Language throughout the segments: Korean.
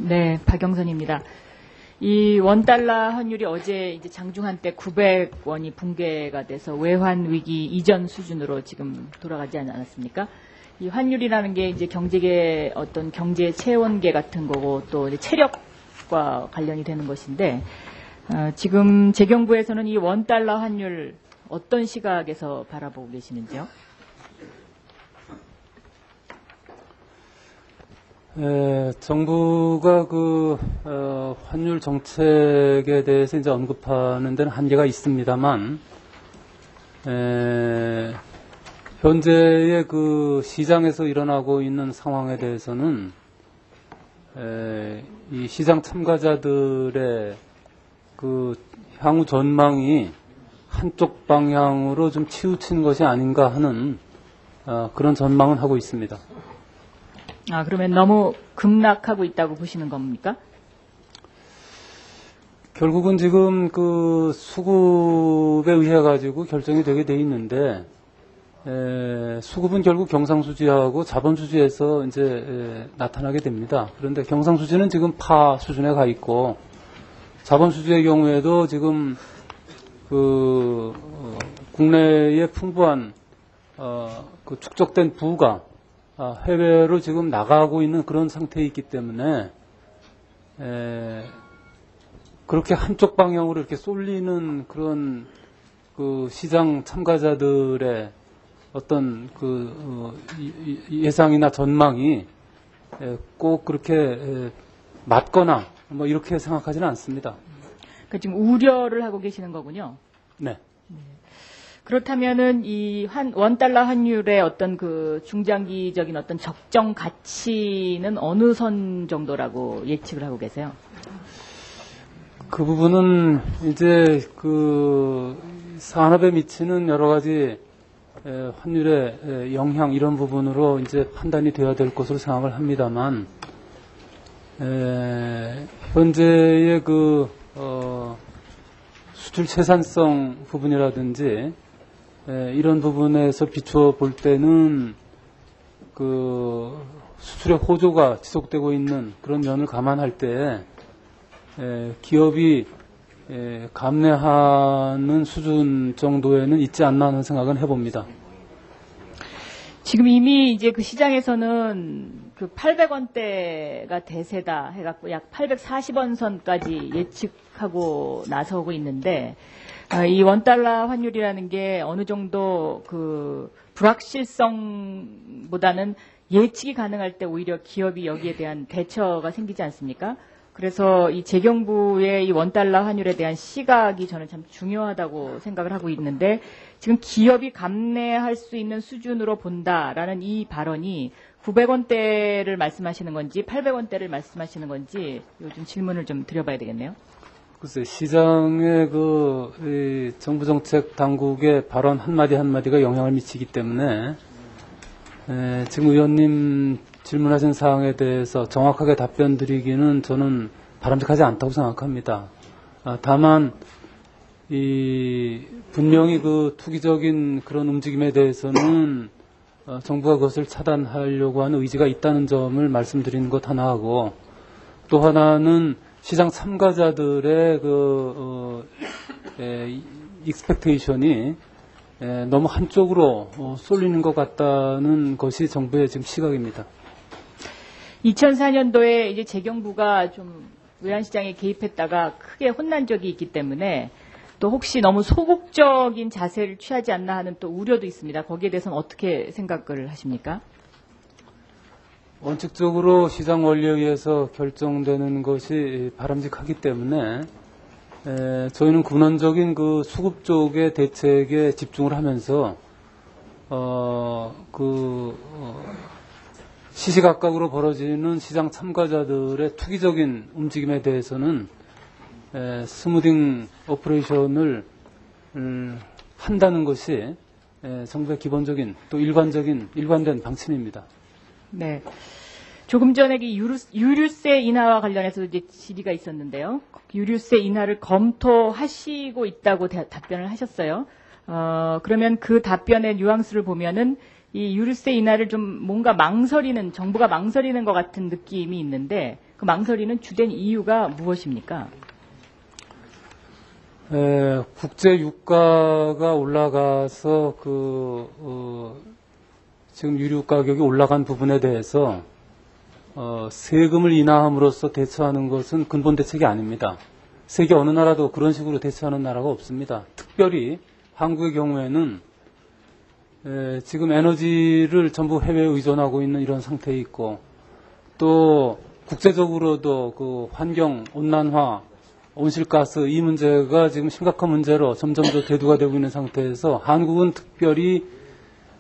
네, 박영선입니다. 이 원달러 환율이 어제 이제 장중한 때 900원이 붕괴가 돼서 외환 위기 이전 수준으로 지금 돌아가지 않았습니까? 이 환율이라는 게 이제 경제계 어떤 경제 체온계 같은 거고 또 이제 체력과 관련이 되는 것인데 지금 재경부에서는 이 원달러 환율 어떤 시각에서 바라보고 계시는지요? 정부가 환율 정책에 대해서 이제 언급하는 데는 한계가 있습니다만, 현재의 시장에서 일어나고 있는 상황에 대해서는, 이 시장 참가자들의 향후 전망이 한쪽 방향으로 좀 치우친 것이 아닌가 하는, 그런 전망은 하고 있습니다. 그러면 너무 급락하고 있다고 보시는 겁니까? 결국은 지금 수급에 의해 가지고 결정이 되게 돼 있는데, 수급은 결국 경상수지하고 자본수지에서 이제 나타나게 됩니다. 그런데 경상수지는 지금 파 수준에 가 있고, 자본수지의 경우에도 지금 국내에 풍부한 축적된 부가 해외로 지금 나가고 있는 그런 상태에 있기 때문에 그렇게 한쪽 방향으로 이렇게 쏠리는 그런 시장 참가자들의 어떤 예상이나 전망이 꼭 그렇게 맞거나 뭐 이렇게 생각하지는 않습니다. 그러니까 지금 우려를 하고 계시는 거군요. 네. 그렇다면은 이 원달러 환율의 어떤 중장기적인 어떤 적정 가치는 어느 선 정도라고 예측을 하고 계세요? 그 부분은 이제 산업에 미치는 여러 가지 환율의 영향 이런 부분으로 이제 판단이 되어야 될 것으로 생각을 합니다만, 현재의 수출 채산성 부분이라든지 이런 부분에서 비추어 볼 때는 수출의 호조가 지속되고 있는 그런 면을 감안할 때 기업이 감내하는 수준 정도에는 있지 않나 하는 생각은 해봅니다. 지금 이미 이제 시장에서는 800원대가 대세다 해갖고 약 840원 선까지 예측하고 나서고 있는데, 이 원달러 환율이라는 게 어느 정도 불확실성보다는 예측이 가능할 때 오히려 기업이 여기에 대한 대처가 생기지 않습니까? 그래서 이 재경부의 이 원달러 환율에 대한 시각이 저는 참 중요하다고 생각을 하고 있는데, 지금 기업이 감내할 수 있는 수준으로 본다라는 이 발언이 900원대를 말씀하시는 건지 800원대를 말씀하시는 건지 요즘 질문을 좀 드려봐야 되겠네요. 글쎄, 시장의 정부 정책 당국의 발언 한마디 한마디가 영향을 미치기 때문에, 지금 의원님 질문하신 사항에 대해서 정확하게 답변 드리기는 저는 바람직하지 않다고 생각합니다. 다만, 분명히 투기적인 그런 움직임에 대해서는, 정부가 그것을 차단하려고 하는 의지가 있다는 점을 말씀드리는 것 하나 하고, 또 하나는 시장 참가자들의 익스펙테이션이 너무 한쪽으로 쏠리는 것 같다는 것이 정부의 지금 시각입니다. 2004년도에 이제 재경부가 좀 외환시장에 개입했다가 크게 혼난 적이 있기 때문에 또 혹시 너무 소극적인 자세를 취하지 않나 하는 또 우려도 있습니다. 거기에 대해서는 어떻게 생각을 하십니까? 원칙적으로 시장 원리에 의해서 결정되는 것이 바람직하기 때문에 저희는 근원적인 수급 쪽의 대책에 집중을 하면서 시시각각으로 벌어지는 시장 참가자들의 투기적인 움직임에 대해서는 스무딩 오퍼레이션을 한다는 것이 정부의 기본적인 또 일관된 방침입니다. 네. 조금 전에 유류세 인하와 관련해서 이제 질의가 있었는데요. 유류세 인하를 검토하시고 있다고 답변을 하셨어요. 그러면 그 답변의 뉘앙스를 보면은 이 유류세 인하를 좀 뭔가 정부가 망설이는 것 같은 느낌이 있는데 그 망설이는 주된 이유가 무엇입니까? 국제 유가가 올라가서 지금 유류 가격이 올라간 부분에 대해서 세금을 인하함으로써 대처하는 것은 근본 대책이 아닙니다. 세계 어느 나라도 그런 식으로 대처하는 나라가 없습니다. 특별히 한국의 경우에는 지금 에너지를 전부 해외에 의존하고 있는 이런 상태에 있고, 또 국제적으로도 그 환경 온난화, 온실가스 이 문제가 지금 심각한 문제로 점점 더 대두가 되고 있는 상태에서 한국은 특별히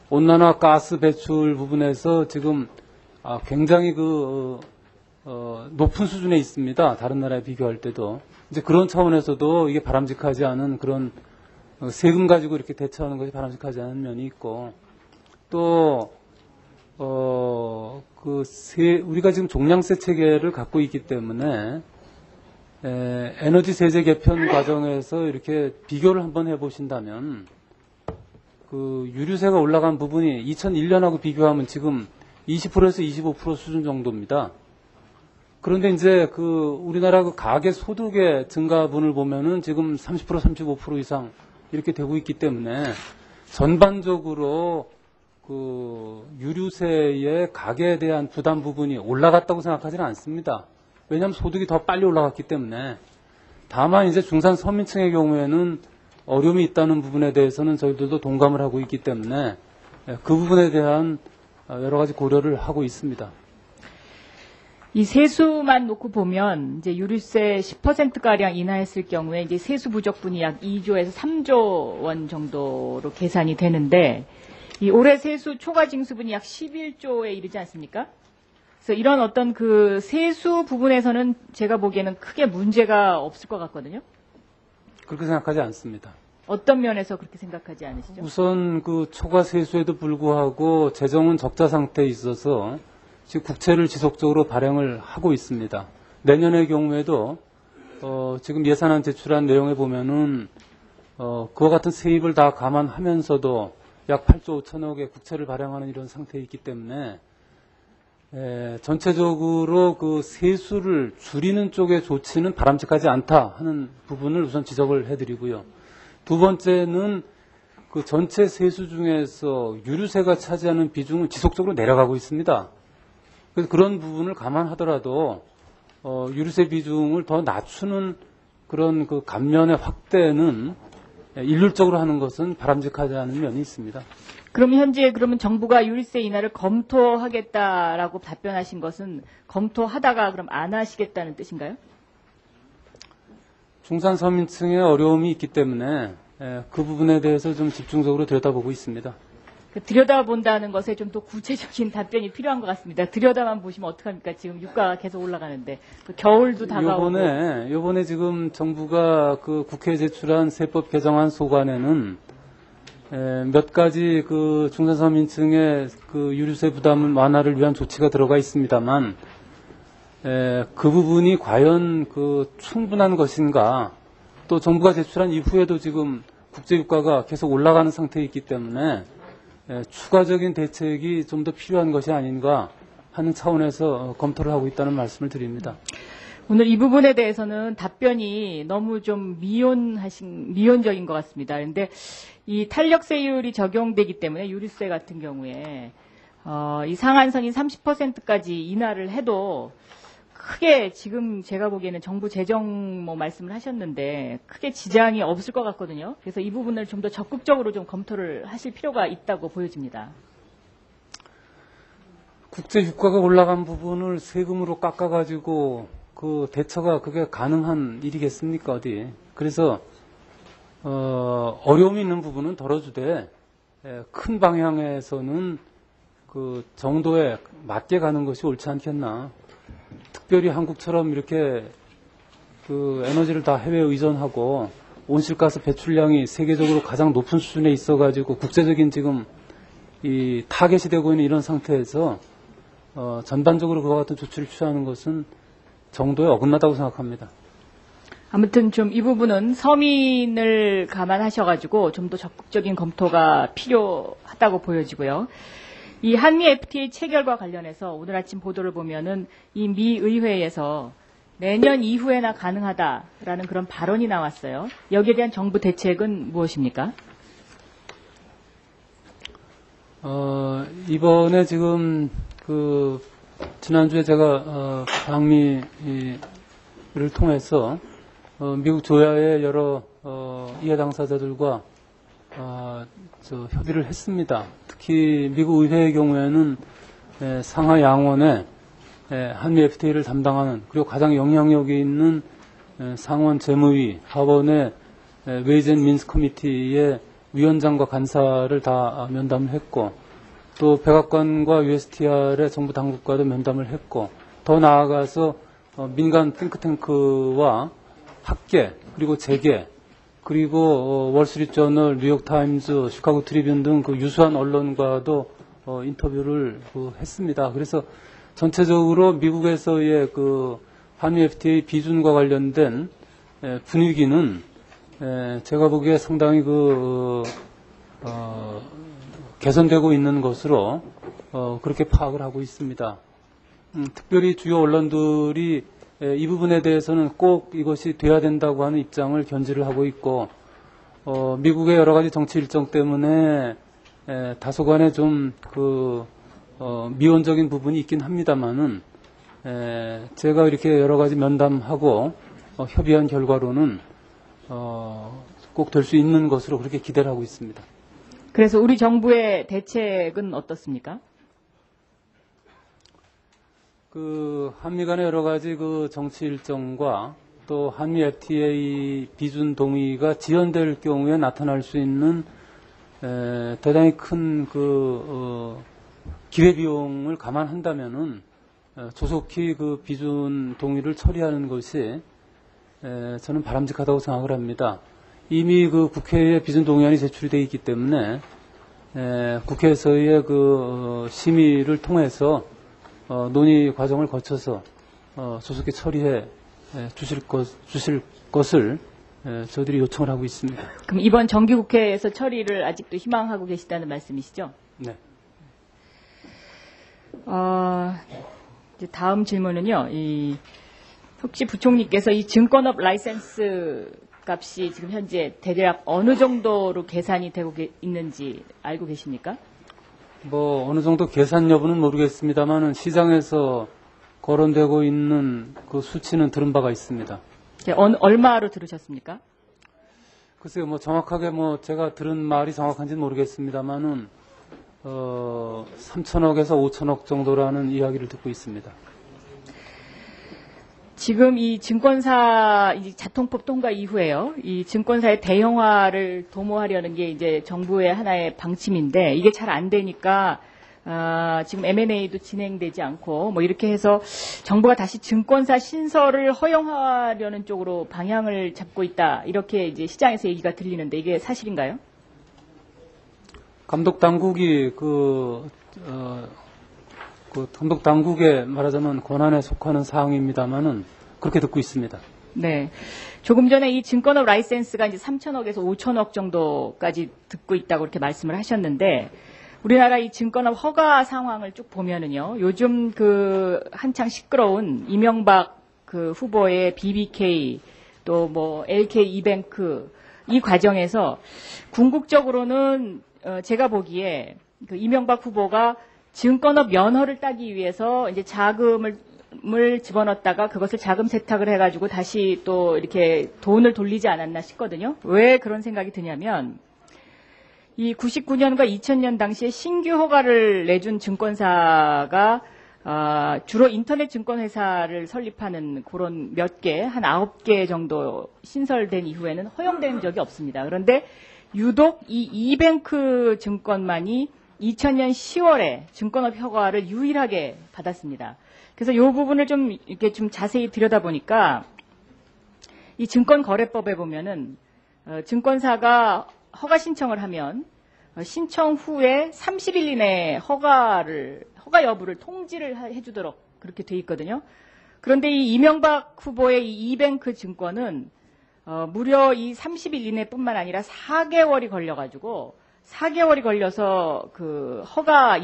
온난화 가스 배출 부분에서 지금 굉장히 높은 수준에 있습니다. 다른 나라에 비교할 때도. 이제 그런 차원에서도 이게 바람직하지 않은 그런 세금 가지고 이렇게 대처하는 것이 바람직하지 않은 면이 있고, 또 우리가 지금 종량세 체계를 갖고 있기 때문에 에너지 세제 개편 과정에서 이렇게 비교를 한번 해보신다면 그 유류세가 올라간 부분이 2001년하고 비교하면 지금 20%에서 25% 수준 정도입니다. 그런데 이제 우리나라 가계 소득의 증가분을 보면은 지금 30%, 35% 이상 이렇게 되고 있기 때문에 전반적으로 유류세의 가계에 대한 부담 부분이 올라갔다고 생각하지는 않습니다. 왜냐하면 소득이 더 빨리 올라갔기 때문에. 다만 이제 중산 서민층의 경우에는 어려움이 있다는 부분에 대해서는 저희들도 동감을 하고 있기 때문에 그 부분에 대한 여러 가지 고려를 하고 있습니다. 이 세수만 놓고 보면 이제 유류세 10%가량 인하했을 경우에 이제 세수 부족분이 약 2조에서 3조 원 정도로 계산이 되는데, 이 올해 세수 초과 징수분이 약 11조에 이르지 않습니까? 그래서 이런 어떤 그 세수 부분에서는 제가 보기에는 크게 문제가 없을 것 같거든요. 그렇게 생각하지 않습니다. 어떤 면에서 그렇게 생각하지 않으시죠? 우선 초과 세수에도 불구하고 재정은 적자 상태에 있어서 지금 국채를 지속적으로 발행을 하고 있습니다. 내년의 경우에도 지금 예산안 제출한 내용에 보면은 그와 같은 세입을 다 감안하면서도 약 8조 5천억의 국채를 발행하는 이런 상태에 있기 때문에 전체적으로 그 세수를 줄이는 쪽의 조치는 바람직하지 않다 하는 부분을 우선 지적을 해드리고요. 두 번째는 그 전체 세수 중에서 유류세가 차지하는 비중은 지속적으로 내려가고 있습니다. 그래서 그런 부분을 감안하더라도 유류세 비중을 더 낮추는 그런 그 감면의 확대는 일률적으로 하는 것은 바람직하지 않은 면이 있습니다. 그럼 현재 그러면 정부가 유류세 인하를 검토하겠다라고 답변하신 것은 검토하다가 그럼 안 하시겠다는 뜻인가요? 중산 서민층의 어려움이 있기 때문에 그 부분에 대해서 좀 집중적으로 들여다보고 있습니다. 들여다본다는 것에 좀 더 구체적인 답변이 필요한 것 같습니다. 들여다만 보시면 어떡합니까? 지금 유가가 계속 올라가는데 겨울도 다가오고. 요번에 지금 정부가 그 국회에 제출한 세법 개정안 소관에는 몇 가지 그 중산서민층의 그 유류세 부담 완화를 위한 조치가 들어가 있습니다만 그 부분이 과연 그 충분한 것인가, 또 정부가 제출한 이후에도 지금 국제 유가가 계속 올라가는 상태에 있기 때문에 추가적인 대책이 좀 더 필요한 것이 아닌가 하는 차원에서 검토를 하고 있다는 말씀을 드립니다. 오늘 이 부분에 대해서는 답변이 너무 좀 미온적인 것 같습니다. 그런데 이 탄력세율이 적용되기 때문에 유류세 같은 경우에 이 상한선인 30%까지 인하를 해도 크게 지금 제가 보기에는 정부 재정 말씀을 하셨는데 크게 지장이 없을 것 같거든요. 그래서 이 부분을 좀 더 적극적으로 좀 검토를 하실 필요가 있다고 보여집니다. 국제 유가가 올라간 부분을 세금으로 깎아가지고 그 대처가 그게 가능한 일이겠습니까 어디? 그래서 어려움이 있는 부분은 덜어주되 큰 방향에서는 그 정도에 맞게 가는 것이 옳지 않겠나. 특별히 한국처럼 이렇게 그 에너지를 다 해외에 의존하고 온실가스 배출량이 세계적으로 가장 높은 수준에 있어가지고 국제적인 지금 이 타겟이 되고 있는 이런 상태에서 전반적으로 그와 같은 조치를 취하는 것은 정도에 어긋나다고 생각합니다. 아무튼 좀 이 부분은 서민을 감안하셔가지고 좀 더 적극적인 검토가 필요하다고 보여지고요. 이 한미 FTA 체결과 관련해서 오늘 아침 보도를 보면은 이 미 의회에서 내년 이후에나 가능하다라는 그런 발언이 나왔어요. 여기에 대한 정부 대책은 무엇입니까? 이번에 지금 지난주에 제가 방미를 통해서 미국 조야의 여러 이해 당사자들과 협의를 했습니다. 특히 미국 의회의 경우에는 상하 양원에 한미 FTA를 담당하는 그리고 가장 영향력이 있는 상원 재무위 하원의 웨이즈 앤 민스 커미티의 위원장과 간사를 다 면담을 했고 또 백악관과 USTR의 정부 당국과도 면담을 했고 더 나아가서 민간 띵크탱크와 학계 그리고 재계 그리고 월스트리트저널, 뉴욕타임즈, 시카고 트리뷴 등 그 유수한 언론과도 인터뷰를 했습니다. 그래서 전체적으로 미국에서의 그 한미 FTA 비준과 관련된 분위기는 제가 보기에 상당히 개선되고 있는 것으로 그렇게 파악을 하고 있습니다. 특별히 주요 언론들이 이 부분에 대해서는 꼭 이것이 돼야 된다고 하는 입장을 견지를 하고 있고 미국의 여러 가지 정치 일정 때문에 다소간에 좀 미온적인 부분이 있긴 합니다만은 제가 이렇게 여러 가지 면담하고 협의한 결과로는 꼭 될 수 있는 것으로 그렇게 기대를 하고 있습니다. 그래서 우리 정부의 대책은 어떻습니까? 한미 간의 여러 가지 정치 일정과 또 한미 FTA 비준 동의가 지연될 경우에 나타날 수 있는 대단히 큰 기회 비용을 감안한다면은 조속히 비준 동의를 처리하는 것이 저는 바람직하다고 생각을 합니다. 이미 국회에 비준 동의안이 제출이 되어 있기 때문에 국회에서의 심의를 통해서 논의 과정을 거쳐서 조속히 처리해 주실 것을 저희들이 요청을 하고 있습니다. 그럼 이번 정기국회에서 처리를 아직도 희망하고 계시다는 말씀이시죠? 네. 이제 다음 질문은요. 혹시 부총리께서 이 증권업 라이센스 값이 지금 현재 대략 어느 정도로 계산이 되고 있는지 알고 계십니까? 어느 정도 계산 여부는 모르겠습니다만은 시장에서 거론되고 있는 그 수치는 들은 바가 있습니다. 얼마로 들으셨습니까? 글쎄요, 정확하게 제가 들은 말이 정확한지는 모르겠습니다만은 3천억에서 5천억 정도라는 이야기를 듣고 있습니다. 지금 이 증권사 자통법 통과 이후에요. 이 증권사의 대형화를 도모하려는 게 이제 정부의 하나의 방침인데 이게 잘 안 되니까 지금 M&A도 진행되지 않고 이렇게 해서 정부가 다시 증권사 신설을 허용하려는 쪽으로 방향을 잡고 있다. 이렇게 이제 시장에서 얘기가 들리는데 이게 사실인가요? 감독 당국이 감독 당국의 말하자면 권한에 속하는 사항입니다만은 그렇게 듣고 있습니다. 네. 조금 전에 이 증권업 라이센스가 이제 3천억에서 5천억 정도까지 듣고 있다고 이렇게 말씀을 하셨는데 우리나라 이 증권업 허가 상황을 쭉 보면은요. 요즘 한창 시끄러운 이명박 후보의 BBK 또 LK 이뱅크 이 과정에서 궁극적으로는 제가 보기에 이명박 후보가 증권업 면허를 따기 위해서 이제 자금을 집어넣었다가 그것을 자금 세탁을 해가지고 다시 또 이렇게 돈을 돌리지 않았나 싶거든요. 왜 그런 생각이 드냐면 이 99년과 2000년 당시에 신규 허가를 내준 증권사가 주로 인터넷 증권회사를 설립하는 그런 몇 개, 한 9개 정도 신설된 이후에는 허용된 적이 없습니다. 그런데 유독 이 이뱅크 증권만이 2000년 10월에 증권업 허가를 유일하게 받았습니다. 그래서 이 부분을 이렇게 좀 자세히 들여다보니까 이 증권거래법에 보면은 증권사가 허가 신청을 하면 신청 후에 30일 이내에 허가 여부를 통지를 해주도록 그렇게 돼 있거든요. 그런데 이 이명박 후보의 이 이뱅크 증권은 무려 이 30일 이내뿐만 아니라 4개월이 걸려가지고 4개월이 걸려서 그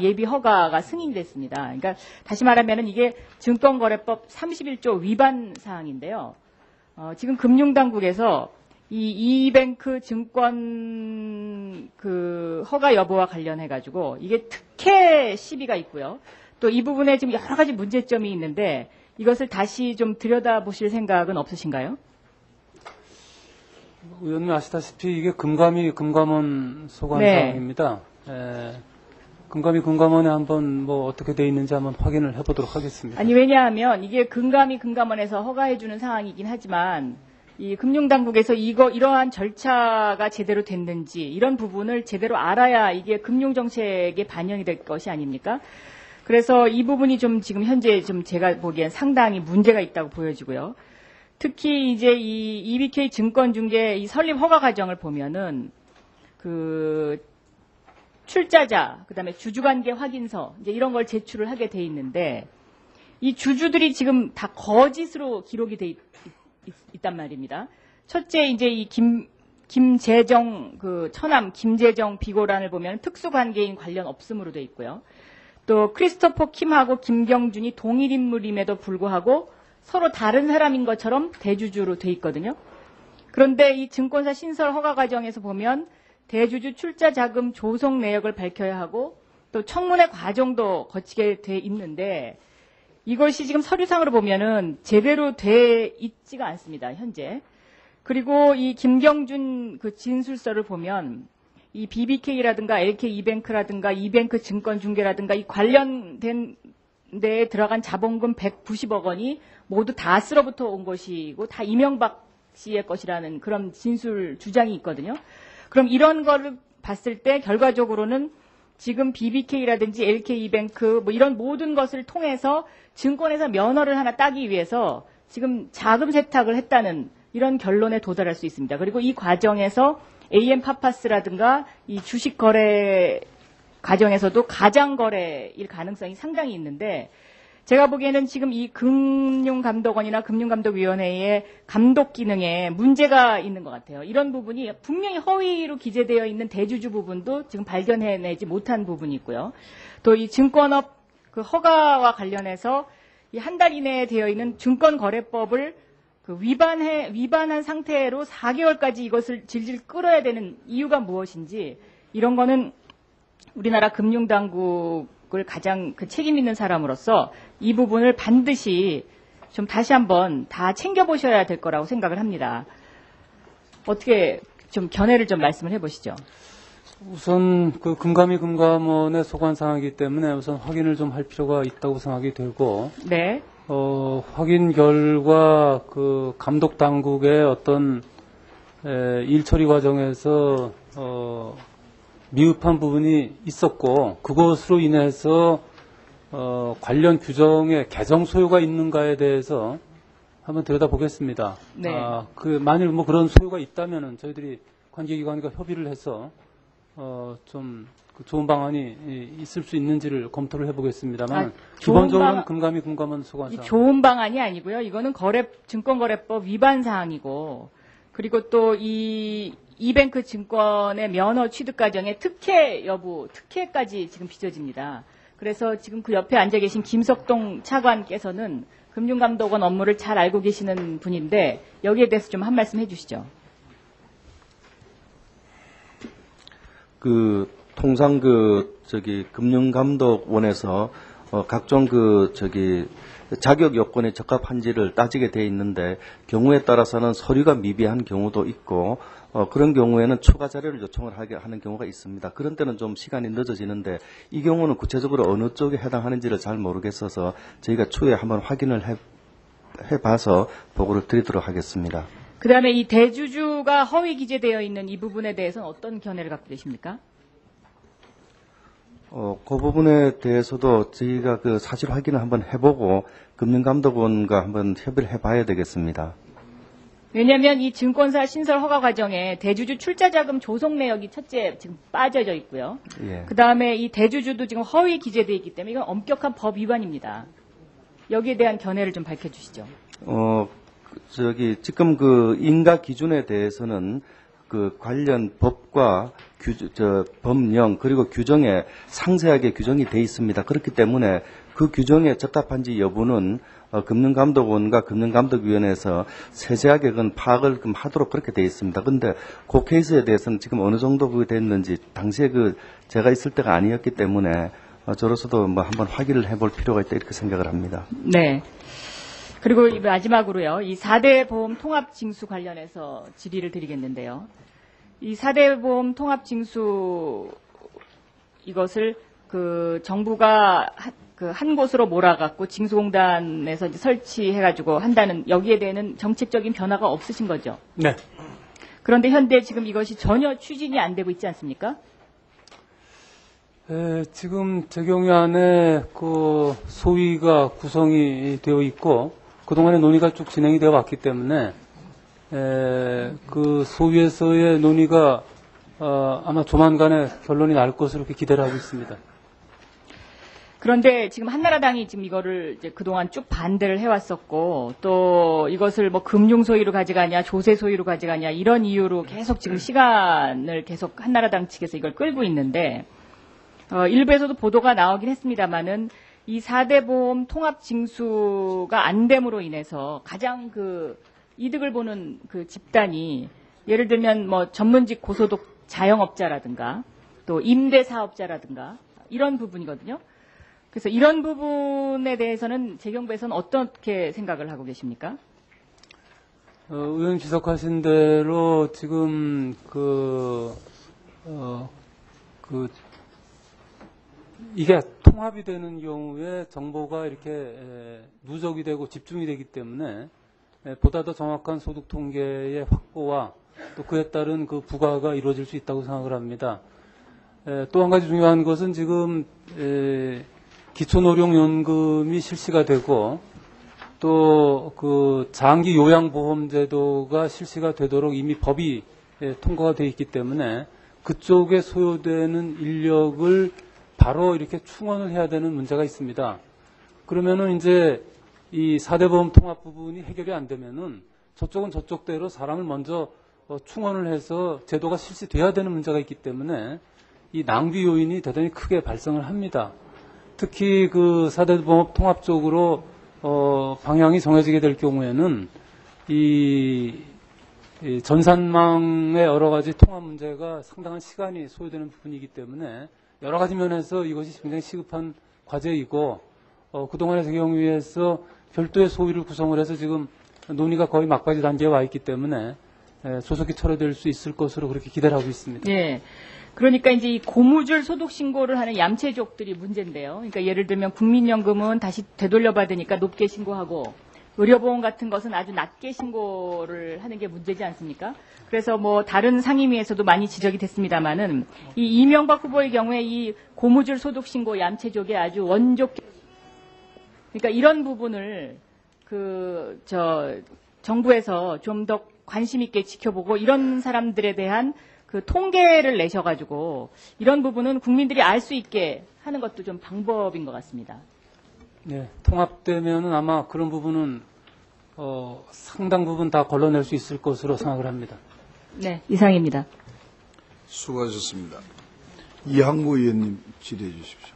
예비 허가가 승인됐습니다. 그러니까 다시 말하면은 이게 증권거래법 31조 위반 사항인데요. 지금 금융당국에서 이 이뱅크 증권 그 허가 여부와 관련해 가지고 이게 특혜 시비가 있고요. 또 이 부분에 지금 여러 가지 문제점이 있는데 이것을 다시 좀 들여다보실 생각은 없으신가요? 의원님 아시다시피 이게 금감원 소관 네. 사항입니다. 금감원에 한번 뭐 어떻게 돼 있는지 한번 확인을 해보도록 하겠습니다. 아니 왜냐하면 이게 금감원에서 허가해주는 사항이긴 하지만 이 금융당국에서 이러한 절차가 제대로 됐는지 이런 부분을 제대로 알아야 이게 금융정책에 반영이 될 것이 아닙니까? 그래서 이 부분이 좀 지금 현재 좀 제가 보기엔 상당히 문제가 있다고 보여지고요. 특히 이제 이 EBK 증권중개 이 설립 허가 과정을 보면은 그 출자자, 그다음에 주주관계 확인서 이제 이런 걸 제출을 하게 돼 있는데 이 주주들이 지금 다 거짓으로 기록이 돼 있단 말입니다. 첫째 이제 이 김재정 그 처남 김재정 비고란을 보면 특수관계인 관련 없음으로 돼 있고요. 또 크리스토퍼 킴하고 김경준이 동일 인물임에도 불구하고 서로 다른 사람인 것처럼 대주주로 돼 있거든요. 그런데 이 증권사 신설 허가 과정에서 보면 대주주 출자 자금 조성 내역을 밝혀야 하고 또 청문회 과정도 거치게 돼 있는데 이것이 지금 서류상으로 보면은 제대로 돼 있지가 않습니다, 현재. 그리고 이 김경준 그 진술서를 보면 이 BBK라든가 LK 이뱅크라든가 이뱅크 증권중개라든가 이 관련된 데에 들어간 자본금 190억 원이 모두 다스로부터 온 것이고 다 이명박 씨의 것이라는 그런 진술 주장이 있거든요. 그럼 이런 거를 봤을 때 결과적으로는 지금 BBK라든지 LK 이뱅크 뭐 이런 모든 것을 통해서 증권회사 면허를 하나 따기 위해서 지금 자금 세탁을 했다는 이런 결론에 도달할 수 있습니다. 그리고 이 과정에서 AM 파파스라든가 이 주식 거래 과정에서도 가장 거래일 가능성이 상당히 있는데 제가 보기에는 지금 이 금융감독원이나 금융감독위원회의 감독 기능에 문제가 있는 것 같아요. 이런 부분이 분명히 허위로 기재되어 있는 대주주 부분도 지금 발견해내지 못한 부분이 있고요. 또 이 증권업 그 허가와 관련해서 이 한 달 이내에 되어 있는 증권거래법을 그 위반한 상태로 4개월까지 이것을 질질 끌어야 되는 이유가 무엇인지 이런 거는 우리나라 금융당국을 가장 그 책임 있는 사람으로서 이 부분을 반드시 좀 다시 한번 다 챙겨보셔야 될 거라고 생각을 합니다. 어떻게 좀 견해를 좀 말씀을 해보시죠. 우선 그 금감원의 소관 사항이기 때문에 우선 확인을 좀 할 필요가 있다고 생각이 되고, 네. 확인 결과 그 감독 당국의 어떤 일 처리 과정에서 미흡한 부분이 있었고 그것으로 인해서 관련 규정에 개정 소요가 있는가에 대해서 한번 들여다보겠습니다. 네. 만일 뭐 그런 소요가 있다면은 저희들이 관계기관과 협의를 해서 좀 좋은 방안이 있을 수 있는지를 검토를 해보겠습니다만 기본적으로는 금감원 소관사항. 좋은 방안이 아니고요. 이거는 증권거래법 위반 사항이고 그리고 또 이 이뱅크 증권의 면허 취득 과정에 특혜까지 지금 빚어집니다. 그래서 지금 그 옆에 앉아 계신 김석동 차관께서는 금융감독원 업무를 잘 알고 계시는 분인데 여기에 대해서 좀 한 말씀 해주시죠. 통상 금융감독원에서 각종 자격 요건에 적합한지를 따지게 돼 있는데 경우에 따라서는 서류가 미비한 경우도 있고 그런 경우에는 추가 자료를 요청을 하는 경우가 있습니다. 그런 때는 좀 시간이 늦어지는데 이 경우는 구체적으로 어느 쪽에 해당하는지를 잘 모르겠어서 저희가 추후에 한번 확인을 해봐서 보고를 드리도록 하겠습니다. 그다음에 이 대주주가 허위 기재되어 있는 이 부분에 대해서는 어떤 견해를 갖고 계십니까? 그 부분에 대해서도 저희가 사실 확인을 한번 해보고 금융감독원과 한번 협의를 해봐야 되겠습니다. 왜냐하면 이 증권사 신설 허가 과정에 대주주 출자자금 조성 내역이 첫째 지금 빠져져 있고요. 예. 그다음에 이 대주주도 지금 허위 기재되어 있기 때문에 이건 엄격한 법 위반입니다. 여기에 대한 견해를 좀 밝혀주시죠. 지금 인가 기준에 대해서는 그 관련 법과 법령 그리고 규정에 상세하게 규정이 돼 있습니다. 그렇기 때문에 그 규정에 적합한지 여부는 금융감독원과 금융감독위원회에서 세세하게 그건 파악을 하도록 그렇게 돼 있습니다. 그런데 그 케이스에 대해서는 지금 어느 정도 그게 됐는지 당시에 제가 있을 때가 아니었기 때문에 저로서도 뭐 한번 확인을 해볼 필요가 있다 이렇게 생각을 합니다. 네. 그리고 마지막으로요. 이 4대 보험 통합 징수 관련해서 질의를 드리겠는데요. 이 4대 보험 통합 징수 이것을 그 정부가 한 곳으로 몰아갖고 징수공단에서 이제 설치해가지고 한다는 여기에 대해는 정책적인 변화가 없으신 거죠? 네. 그런데 현재 지금 이것이 전혀 추진이 안 되고 있지 않습니까? 지금 제 경우 안에 그 소위가 구성이 되어 있고 그동안의 논의가 쭉 진행이 되어 왔기 때문에 그 소위에서의 논의가 아마 조만간에 결론이 날 것으로 이렇게 기대를 하고 있습니다. 그런데 지금 한나라당이 지금 이거를 이제 그동안 쭉 반대를 해왔었고 또 이것을 뭐 금융 소유로 가져가냐 조세 소유로 가져가냐 이런 이유로 계속 지금 시간을 계속 한나라당 측에서 이걸 끌고 있는데 일부에서도 보도가 나오긴 했습니다만은 이 4대 보험 통합 징수가 안 됨으로 인해서 가장 그 이득을 보는 그 집단이 예를 들면 뭐 전문직 고소득 자영업자라든가 또 임대 사업자라든가 이런 부분이거든요. 그래서 이런 부분에 대해서는 재경부에서는 어떻게 생각을 하고 계십니까? 의원 지적하신 대로 지금 이게 통합이 되는 경우에 정보가 이렇게 누적이 되고 집중이 되기 때문에 보다 더 정확한 소득 통계의 확보와 또 그에 따른 그 부과가 이루어질 수 있다고 생각을 합니다. 또 한 가지 중요한 것은 지금 기초노령연금이 실시가 되고 또 그 장기 요양보험제도가 실시가 되도록 이미 법이 통과가 되어 있기 때문에 그쪽에 소요되는 인력을 바로 이렇게 충원을 해야 되는 문제가 있습니다. 그러면은 이제 이 4대 보험 통합 부분이 해결이 안 되면은 저쪽은 저쪽대로 사람을 먼저 충원을 해서 제도가 실시돼야 되는 문제가 있기 때문에 이 낭비 요인이 대단히 크게 발생을 합니다. 특히 그 4대 보험 통합 쪽으로 방향이 정해지게 될 경우에는 이 전산망의 여러 가지 통합 문제가 상당한 시간이 소요되는 부분이기 때문에 여러 가지 면에서 이것이 굉장히 시급한 과제이고 그동안의 재경위에서 별도의 소위를 구성을 해서 지금 논의가 거의 막바지 단계에 와 있기 때문에 조속히 처리될 수 있을 것으로 그렇게 기대를 하고 있습니다. 예. 그러니까 이제 이 고무줄 소득 신고를 하는 얌체족들이 문제인데요. 그러니까 예를 들면 국민연금은 다시 되돌려받으니까 높게 신고하고 의료보험 같은 것은 아주 낮게 신고를 하는 게 문제지 않습니까? 그래서 뭐 다른 상임위에서도 많이 지적이 됐습니다만은 이 이명박 후보의 경우에 이 고무줄 소득 신고 얌체족에 아주 원조게 그러니까 이런 부분을 정부에서 좀 더 관심 있게 지켜보고 이런 사람들에 대한 그 통계를 내셔가지고 이런 부분은 국민들이 알 수 있게 하는 것도 좀 방법인 것 같습니다. 네, 통합되면은 아마 그런 부분은 상당 부분 다 걸러낼 수 있을 것으로 생각을 합니다. 네, 이상입니다. 수고하셨습니다. 이항구 의원님 질의해 주십시오.